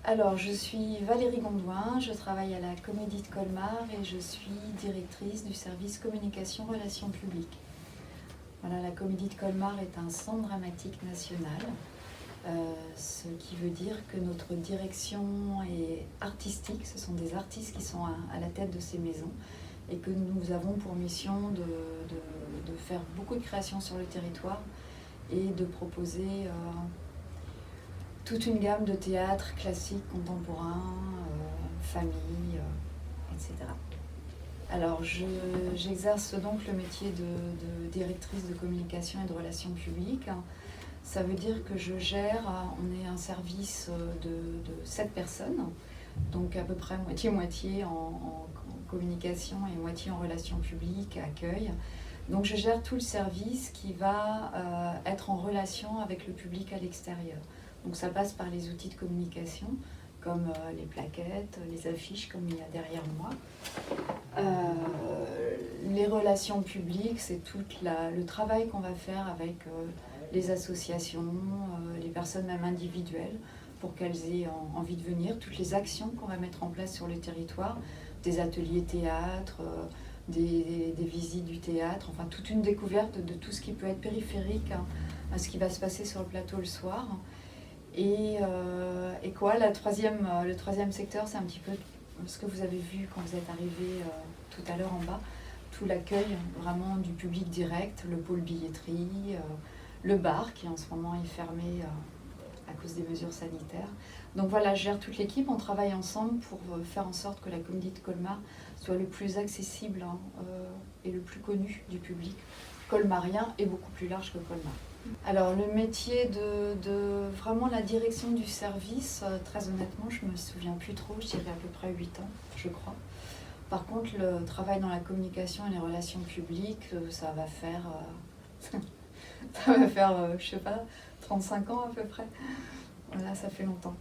Alors, je suis Valérie Gondouin, je travaille à la Comédie de Colmar et je suis directrice du service communication relations publiques. Voilà, la Comédie de Colmar est un centre dramatique national, ce qui veut dire que notre direction est artistique, ce sont des artistes qui sont à la tête de ces maisons et que nous avons pour mission de faire beaucoup de créations sur le territoire et de proposer toute une gamme de théâtre classique, contemporain, famille, etc. Alors, j'exerce donc le métier de directrice de communication et de relations publiques. Ça veut dire que je gère, on est un service de 7 personnes, donc à peu près moitié-moitié en communication et moitié en relations publiques, accueil. Donc je gère tout le service qui va être en relation avec le public à l'extérieur. Donc ça passe par les outils de communication, comme les plaquettes, les affiches, comme il y a derrière moi. Les relations publiques, c'est tout le travail qu'on va faire avec les associations, les personnes même individuelles, pour qu'elles aient envie de venir, toutes les actions qu'on va mettre en place sur le territoire, des ateliers théâtre, des visites du théâtre, enfin toute une découverte de tout ce qui peut être périphérique à ce qui va se passer sur le plateau le soir. Et quoi, le troisième secteur, c'est un petit peu ce que vous avez vu quand vous êtes arrivé tout à l'heure en bas, tout l'accueil vraiment du public direct, le pôle billetterie, le bar qui en ce moment est fermé à cause des mesures sanitaires. Donc voilà, je gère toute l'équipe, on travaille ensemble pour faire en sorte que la Comédie de Colmar soit le plus accessible et le plus connu du public colmarien et beaucoup plus large que Colmar. Alors le métier de vraiment la direction du service, très honnêtement, je ne me souviens plus trop, je dirais à peu près 8 ans, je crois. Par contre, le travail dans la communication et les relations publiques, ça va faire, je sais pas, 35 ans à peu près. Voilà, ça fait longtemps.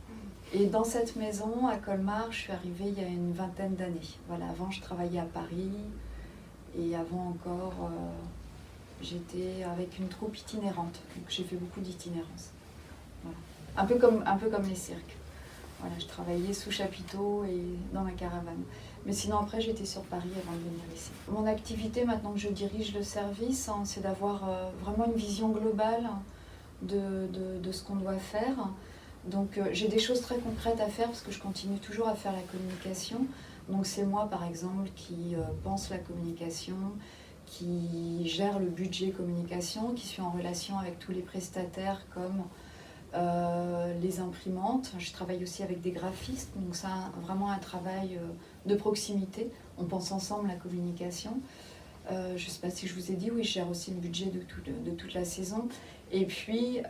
Et dans cette maison, à Colmar, je suis arrivée il y a une vingtaine d'années. Voilà, avant, je travaillais à Paris et avant encore... j'étais avec une troupe itinérante, donc j'ai fait beaucoup d'itinérance. Voilà. Un peu comme les cirques. Voilà, je travaillais sous chapiteau et dans ma caravane. Mais sinon après j'étais sur Paris avant de venir ici. Mon activité maintenant que je dirige le service, c'est d'avoir vraiment une vision globale de ce qu'on doit faire. Donc j'ai des choses très concrètes à faire parce que je continue toujours à faire la communication. Donc c'est moi par exemple qui pense la communication, qui gère le budget communication, qui suis en relation avec tous les prestataires comme les imprimantes. Je travaille aussi avec des graphistes, donc ça vraiment un travail de proximité. On pense ensemble la communication. Je ne sais pas si je vous ai dit, oui, je gère aussi le budget de toute la saison. Et puis,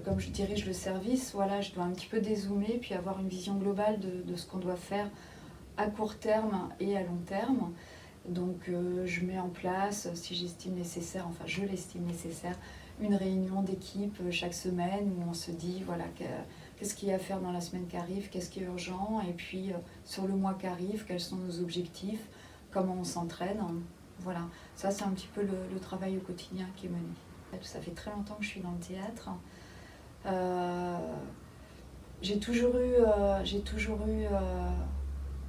comme je dirige le service, voilà, je dois un petit peu dézoomer, puis avoir une vision globale de ce qu'on doit faire à court terme et à long terme. Donc je mets en place, si j'estime nécessaire, enfin je l'estime nécessaire, une réunion d'équipe chaque semaine où on se dit voilà qu'est-ce qu'il y a à faire dans la semaine qui arrive, qu'est-ce qui est urgent, et puis sur le mois qui arrive, quels sont nos objectifs, comment on s'entraîne. Voilà, ça c'est un petit peu le travail au quotidien qui est mené. Ça fait très longtemps que je suis dans le théâtre. J'ai toujours eu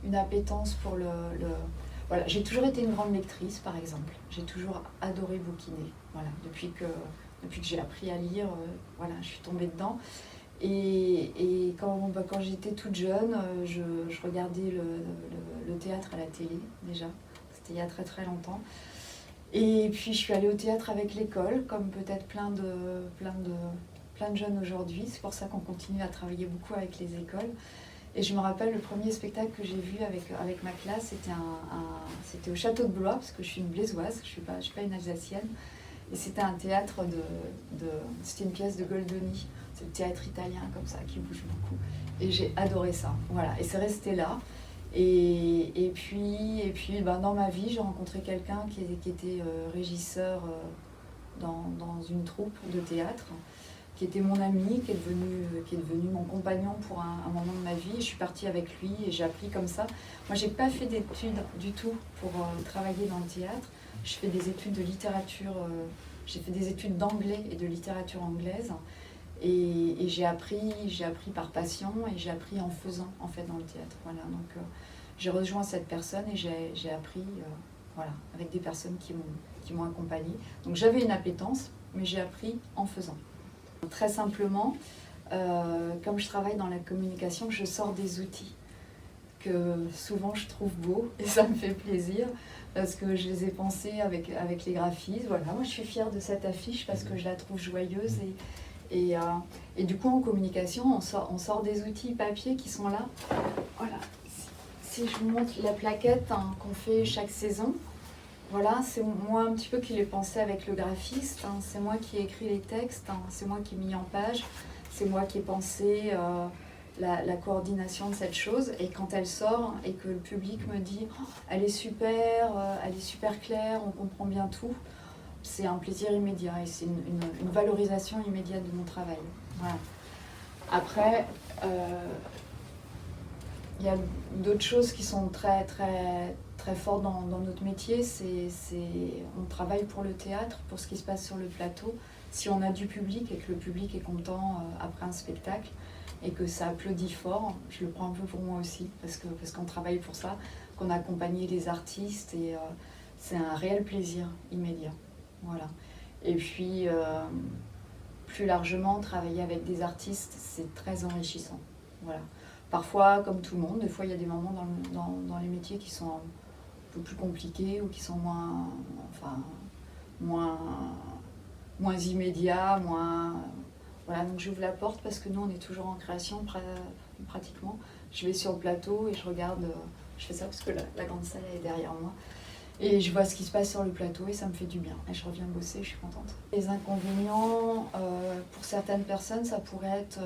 une appétence pour Voilà, j'ai toujours été une grande lectrice, par exemple. J'ai toujours adoré bouquiner. Voilà, depuis que j'ai appris à lire, voilà, je suis tombée dedans. Et quand j'étais toute jeune, je regardais le théâtre à la télé, déjà. C'était il y a très très longtemps. Et puis je suis allée au théâtre avec l'école, comme peut-être plein de jeunes aujourd'hui. C'est pour ça qu'on continue à travailler beaucoup avec les écoles. Et je me rappelle, le premier spectacle que j'ai vu avec ma classe, c'était au Château de Blois, parce que je suis une Blésoise, je suis pas une Alsacienne. Et c'était un théâtre c'était une pièce de Goldoni, c'est le théâtre italien comme ça, qui bouge beaucoup. Et j'ai adoré ça, voilà. Et c'est resté là. Et puis dans ma vie, j'ai rencontré quelqu'un qui était régisseur dans une troupe de théâtre, qui était mon ami, qui est devenu mon compagnon pour un moment de ma vie. Et je suis partie avec lui et j'ai appris comme ça. Moi, j'ai pas fait d'études du tout pour travailler dans le théâtre. Je fais des études de littérature, j'ai fait des études d'anglais et de littérature anglaise. Et j'ai appris par passion et j'ai appris en faisant en fait dans le théâtre. Voilà, donc j'ai rejoint cette personne et j'ai appris voilà, avec des personnes qui m'ont accompagnée. Donc j'avais une appétence, mais j'ai appris en faisant. Très simplement, comme je travaille dans la communication, je sors des outils que souvent je trouve beaux et ça me fait plaisir parce que je les ai pensés avec les graphistes. Voilà, moi je suis fière de cette affiche parce que je la trouve joyeuse et du coup en communication on sort des outils papier qui sont là. Voilà, si je vous montre la plaquette qu'on fait chaque saison, voilà, c'est moi un petit peu qui l'ai pensé avec le graphiste, c'est moi qui ai écrit les textes, c'est moi qui ai mis en page, c'est moi qui ai pensé la coordination de cette chose. Et quand elle sort et que le public me dit oh, elle est super claire, on comprend bien tout, c'est un plaisir immédiat et c'est une valorisation immédiate de mon travail. Voilà. Après, il y a d'autres choses qui sont très, très, très fortes dans notre métier. On travaille pour le théâtre, pour ce qui se passe sur le plateau. Si on a du public et que le public est content après un spectacle et que ça applaudit fort, je le prends un peu pour moi aussi, parce qu'on travaille pour ça, qu'on a accompagné les artistes et c'est un réel plaisir immédiat. Voilà. Et puis, plus largement, travailler avec des artistes, c'est très enrichissant. Voilà. Parfois, comme tout le monde, des fois, il y a des moments dans les métiers qui sont un peu plus compliqués ou qui sont moins immédiats, Voilà, donc j'ouvre la porte parce que nous, on est toujours en création pratiquement. Je vais sur le plateau et je regarde, je fais ça parce que la grande salle est derrière moi. Et je vois ce qui se passe sur le plateau et ça me fait du bien. Et je reviens bosser, je suis contente. Les inconvénients, pour certaines personnes, ça pourrait être...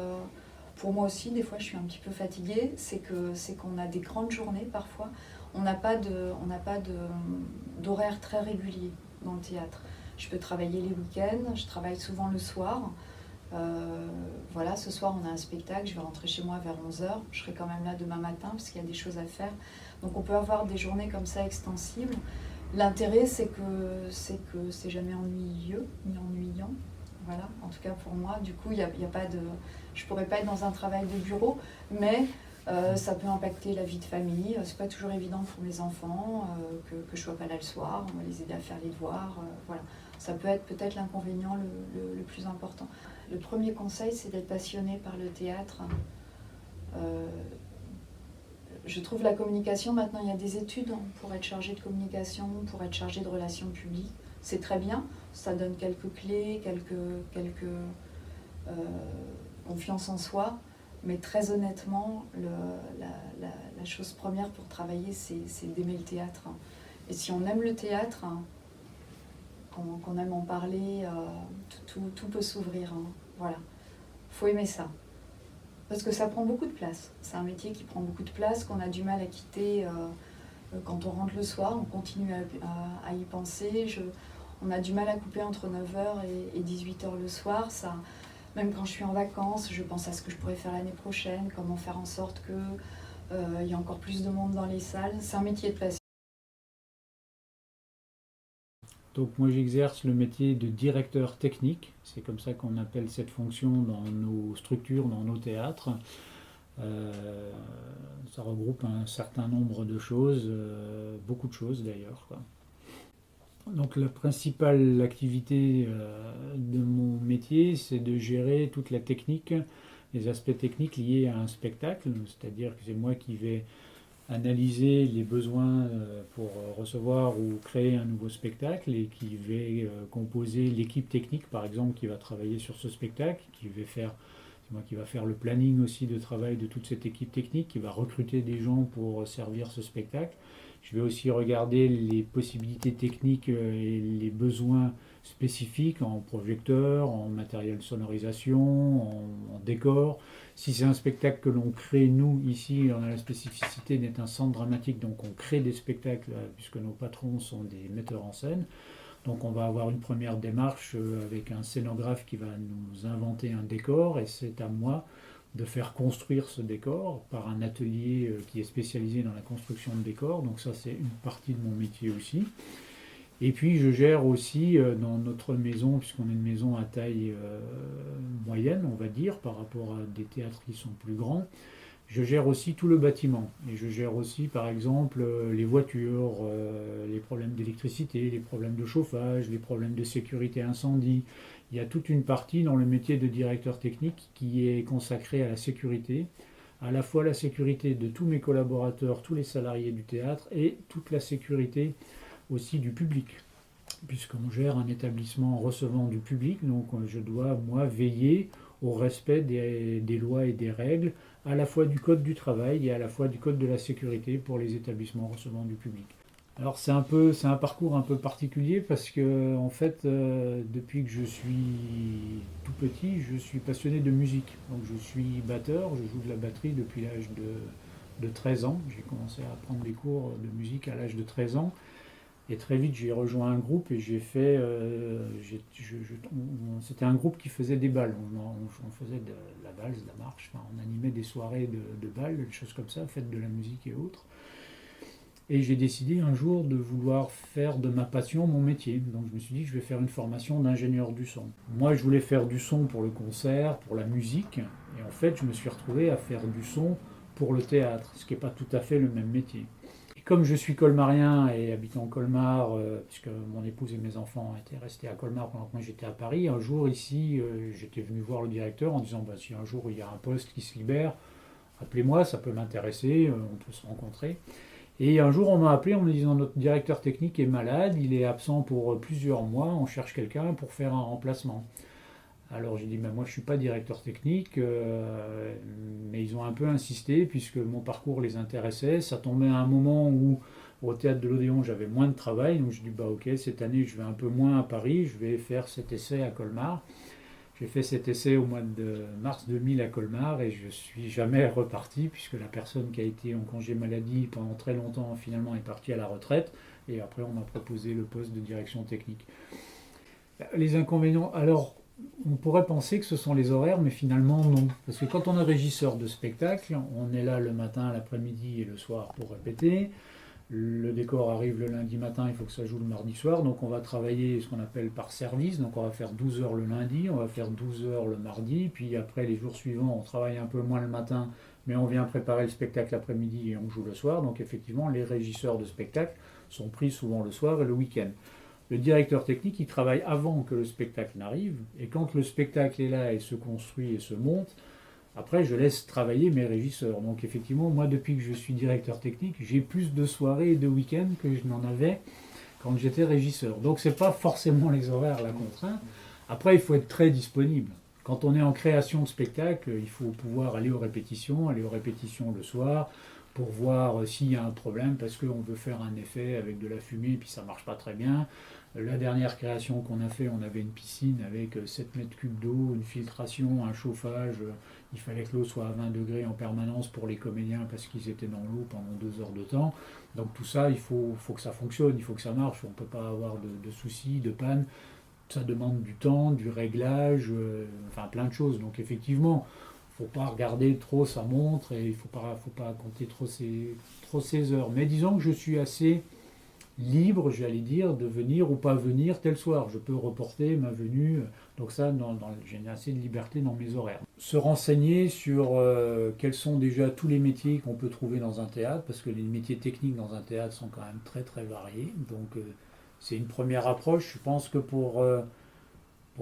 pour moi aussi, des fois, je suis un petit peu fatiguée. C'est qu'on a des grandes journées parfois. On n'a pas d'horaire très régulier dans le théâtre. Je peux travailler les week-ends, je travaille souvent le soir. Voilà, ce soir, on a un spectacle, je vais rentrer chez moi vers 11h. Je serai quand même là demain matin parce qu'il y a des choses à faire. Donc on peut avoir des journées comme ça extensibles. L'intérêt, c'est que c'est jamais ennuyeux ni ennuyant. Voilà, en tout cas pour moi. Du coup, il y a pas de... Je ne pourrais pas être dans un travail de bureau, mais ça peut impacter la vie de famille. C'est pas toujours évident pour mes enfants que je ne sois pas là le soir. On va les aider à faire les devoirs. Voilà. Ça peut être peut-être l'inconvénient le plus important. Le premier conseil, c'est d'être passionné par le théâtre. Je trouve la communication, maintenant il y a des études pour être chargé de communication, pour être chargé de relations publiques. C'est très bien, ça donne quelques clés, quelques confiance en soi, mais très honnêtement, la chose première pour travailler, c'est d'aimer le théâtre. Et si on aime le théâtre, qu'on aime en parler, tout peut s'ouvrir. Voilà, faut aimer ça. Parce que ça prend beaucoup de place. C'est un métier qui prend beaucoup de place, qu'on a du mal à quitter quand on rentre le soir. On continue à y penser. On a du mal à couper entre 9h et 18h le soir. Ça, même quand je suis en vacances, je pense à ce que je pourrais faire l'année prochaine, comment faire en sorte qu'il y ait encore plus de monde dans les salles. C'est un métier de passion. Donc moi j'exerce le métier de directeur technique, c'est comme ça qu'on appelle cette fonction dans nos structures, dans nos théâtres. Ça regroupe un certain nombre de choses, beaucoup de choses d'ailleurs, quoi. Donc la principale activité de mon métier, c'est de gérer toute la technique, les aspects techniques liés à un spectacle, c'est-à-dire que c'est moi qui vais analyser les besoins pour recevoir ou créer un nouveau spectacle et qui va composer l'équipe technique par exemple qui va travailler sur ce spectacle, c'est moi qui va faire le planning aussi de travail de toute cette équipe technique, qui va recruter des gens pour servir ce spectacle. Je vais aussi regarder les possibilités techniques et les besoins spécifiques en projecteur, en matériel de sonorisation, en décor. Si c'est un spectacle que l'on crée, nous, ici, on a la spécificité d'être un centre dramatique, donc on crée des spectacles puisque nos patrons sont des metteurs en scène. Donc on va avoir une première démarche avec un scénographe qui va nous inventer un décor et c'est à moi de faire construire ce décor par un atelier qui est spécialisé dans la construction de décors. Donc ça c'est une partie de mon métier aussi. Et puis je gère aussi dans notre maison, puisqu'on est une maison à taille moyenne, on va dire, par rapport à des théâtres qui sont plus grands, je gère aussi tout le bâtiment. Et je gère aussi, par exemple, les voitures, les problèmes d'électricité, les problèmes de chauffage, les problèmes de sécurité incendie. Il y a toute une partie dans le métier de directeur technique qui est consacrée à la sécurité, à la fois la sécurité de tous mes collaborateurs, tous les salariés du théâtre, et toute la sécurité aussi du public, puisqu'on gère un établissement recevant du public, donc je dois, moi, veiller au respect des lois et des règles, à la fois du code du travail et à la fois du code de la sécurité pour les établissements recevant du public. Alors c'est un parcours un peu particulier parce que en fait, depuis que je suis tout petit, je suis passionné de musique. Donc je suis batteur, je joue de la batterie depuis l'âge de 13 ans. J'ai commencé à prendre des cours de musique à l'âge de 13 ans. Et très vite, j'ai rejoint un groupe et j'ai fait. C'était un groupe qui faisait des balles. On faisait de la valse, de la marche. Enfin, on animait des soirées de balles, des choses comme ça, faites de la musique et autres. Et j'ai décidé un jour de vouloir faire de ma passion mon métier. Donc je me suis dit, je vais faire une formation d'ingénieur du son. Moi, je voulais faire du son pour le concert, pour la musique. Et en fait, je me suis retrouvé à faire du son pour le théâtre, ce qui n'est pas tout à fait le même métier. Comme je suis colmarien et habitant Colmar, puisque mon épouse et mes enfants étaient restés à Colmar pendant que moi j'étais à Paris, un jour ici, j'étais venu voir le directeur en disant bah, si un jour il y a un poste qui se libère, appelez-moi, ça peut m'intéresser, on peut se rencontrer. Et un jour on m'a appelé en me disant notre directeur technique est malade, il est absent pour plusieurs mois, on cherche quelqu'un pour faire un remplacement. Alors j'ai dit, ben moi je ne suis pas directeur technique, mais ils ont un peu insisté puisque mon parcours les intéressait. Ça tombait à un moment où au théâtre de l'Odéon j'avais moins de travail, donc j'ai dit, bah ok, cette année je vais un peu moins à Paris, je vais faire cet essai à Colmar. J'ai fait cet essai au mois de mars 2000 à Colmar et je ne suis jamais reparti puisque la personne qui a été en congé maladie pendant très longtemps finalement est partie à la retraite et après on m'a proposé le poste de direction technique. Les inconvénients, alors on pourrait penser que ce sont les horaires, mais finalement non. Parce que quand on est régisseur de spectacle, on est là le matin, l'après-midi et le soir pour répéter. Le décor arrive le lundi matin, il faut que ça joue le mardi soir. Donc on va travailler ce qu'on appelle par service. Donc on va faire 12 heures le lundi, on va faire 12 heures le mardi. Puis après les jours suivants, on travaille un peu moins le matin, mais on vient préparer le spectacle l'après-midi et on joue le soir. Donc effectivement, les régisseurs de spectacle sont pris souvent le soir et le week-end. Le directeur technique, il travaille avant que le spectacle n'arrive, et quand le spectacle est là et se construit et se monte, après je laisse travailler mes régisseurs. Donc effectivement, moi depuis que je suis directeur technique, j'ai plus de soirées et de week-ends que je n'en avais quand j'étais régisseur. Donc c'est pas forcément les horaires la contrainte. Après, il faut être très disponible. Quand on est en création de spectacle, il faut pouvoir aller aux répétitions le soir, pour voir s'il y a un problème, parce qu'on veut faire un effet avec de la fumée, et puis ça marche pas très bien. La dernière création qu'on a fait, on avait une piscine avec 7 mètres cubes d'eau, une filtration, un chauffage. Il fallait que l'eau soit à 20 degrés en permanence pour les comédiens parce qu'ils étaient dans l'eau pendant 2 heures de temps. Donc tout ça, il faut que ça fonctionne, il faut que ça marche. On ne peut pas avoir de soucis, de panne. Ça demande du temps, du réglage, enfin plein de choses. Donc effectivement, il ne faut pas regarder trop sa montre et il ne faut pas compter trop ses heures. Mais disons que je suis assez libre, j'allais dire, de venir ou pas venir tel soir. Je peux reporter ma venue. Donc ça, j'ai assez de liberté dans mes horaires. Se renseigner sur quels sont déjà tous les métiers qu'on peut trouver dans un théâtre, parce que les métiers techniques dans un théâtre sont quand même très très variés. Donc c'est une première approche. Je pense que pour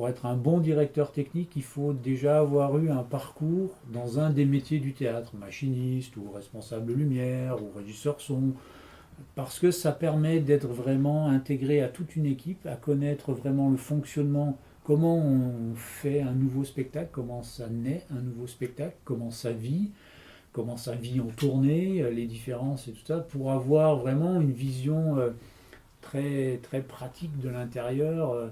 être un bon directeur technique, il faut déjà avoir eu un parcours dans un des métiers du théâtre, machiniste ou responsable lumière ou régisseur son, parce que ça permet d'être vraiment intégré à toute une équipe, à connaître vraiment le fonctionnement, comment on fait un nouveau spectacle, comment ça naît un nouveau spectacle, comment ça vit en tournée, les différences et tout ça, pour avoir vraiment une vision très, très pratique de l'intérieur,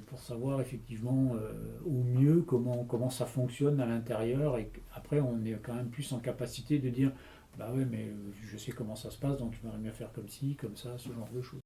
pour savoir effectivement au mieux comment ça fonctionne à l'intérieur. Et après, on est quand même plus en capacité de dire bah ouais, mais je sais comment ça se passe, donc je m'aimerais bien faire comme ci, comme ça, ce genre de choses.